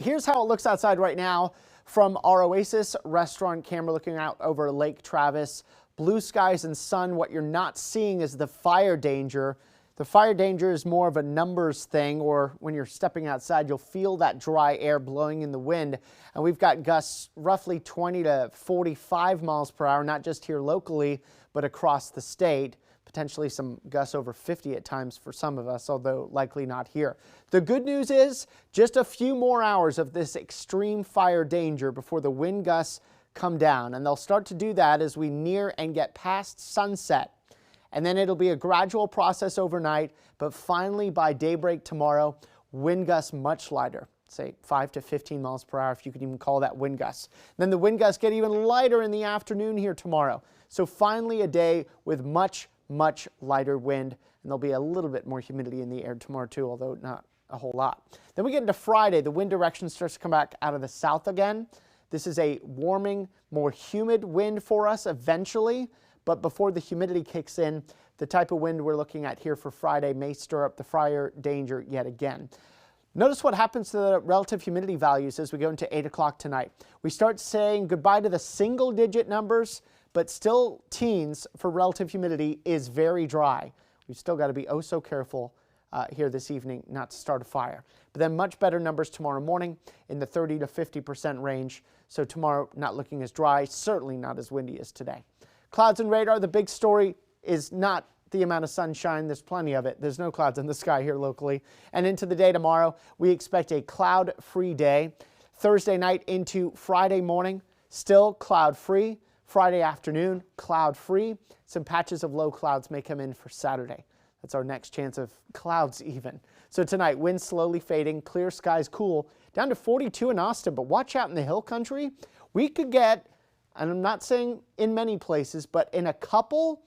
Here's how it looks outside right now from our Oasis restaurant camera looking out over Lake Travis. Blue skies and sun. What you're not seeing is the fire danger. The fire danger is more of a numbers thing, or when you're stepping outside, you'll feel that dry air blowing in the wind. And we've got gusts roughly 20 to 45 miles per hour, not just here locally, but across the state. Potentially some gusts over 50 at times for some of us, although likely not here. The good news is just a few more hours of this extreme fire danger before the wind gusts come down, and they'll start to do that as we near and get past sunset. And then it'll be a gradual process overnight, but finally by daybreak tomorrow, wind gusts much lighter, say 5 to 15 miles per hour, if you could even call that wind gusts. Then the wind gusts get even lighter in the afternoon here tomorrow. So finally a day with much lighter wind, and there'll be a little bit more humidity in the air tomorrow too, although not a whole lot. Then we get into Friday. The wind direction starts to come back out of the south again. This is a warming, more humid wind for us eventually, but before the humidity kicks in, the type of wind we're looking at here for Friday may stir up the fire danger yet again. Notice what happens to the relative humidity values as we go into 8 o'clock tonight. We start saying goodbye to the single-digit numbers, but still teens for relative humidity is very dry. We've still got to be oh so careful here this evening not to start a fire. But then much better numbers tomorrow morning in the 30 to 50% range. So tomorrow not looking as dry, certainly not as windy as today. Clouds and radar, the big story is not the amount of sunshine. There's plenty of it. There's no clouds in the sky here locally. And into the day tomorrow, we expect a cloud-free day. Thursday night into Friday morning, still cloud-free. Friday afternoon, cloud-free. Some patches of low clouds may come in for Saturday. That's our next chance of clouds even. So tonight, winds slowly fading, clear skies cool, down to 42 in Austin. But watch out in the hill country. We could get, and I'm not saying in many places, but in a couple,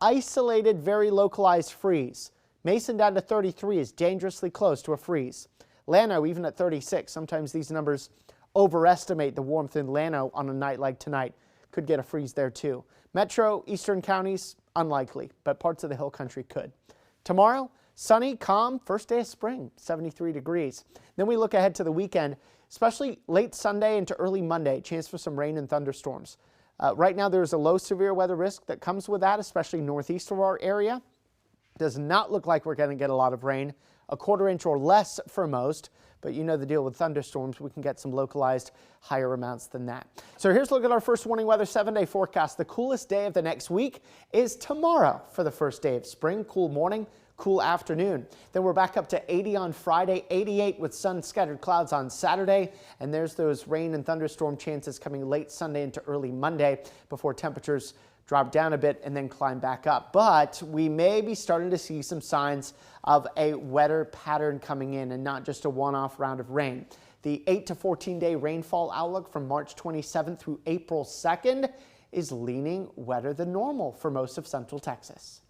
isolated, very localized freeze. Mason down to 33 is dangerously close to a freeze. Llano even at 36. Sometimes these numbers overestimate the warmth in Llano on a night like tonight. Could get a freeze there too. Metro, eastern counties, unlikely, but parts of the hill country could. Tomorrow, sunny, calm, first day of spring, 73 degrees. Then we look ahead to the weekend, especially late Sunday into early Monday, chance for some rain and thunderstorms. Right now there's a low severe weather risk that comes with that, especially northeast of our area. Does not look like we're going to get a lot of rain, a quarter inch or less for most. But you know the deal with thunderstorms, we can get some localized higher amounts than that. So here's a look at our first warning weather 7-day forecast. The coolest day of the next week is tomorrow for the first day of spring. Cool morning, cool afternoon. Then we're back up to 80 on Friday, 88 with sun scattered clouds on Saturday. And there's those rain and thunderstorm chances coming late Sunday into early Monday before temperatures drop down a bit and then climb back up. But we may be starting to see some signs of a wetter pattern coming in and not just a one-off round of rain. The 8 to 14-day rainfall outlook from March 27th through April 2nd is leaning wetter than normal for most of central Texas.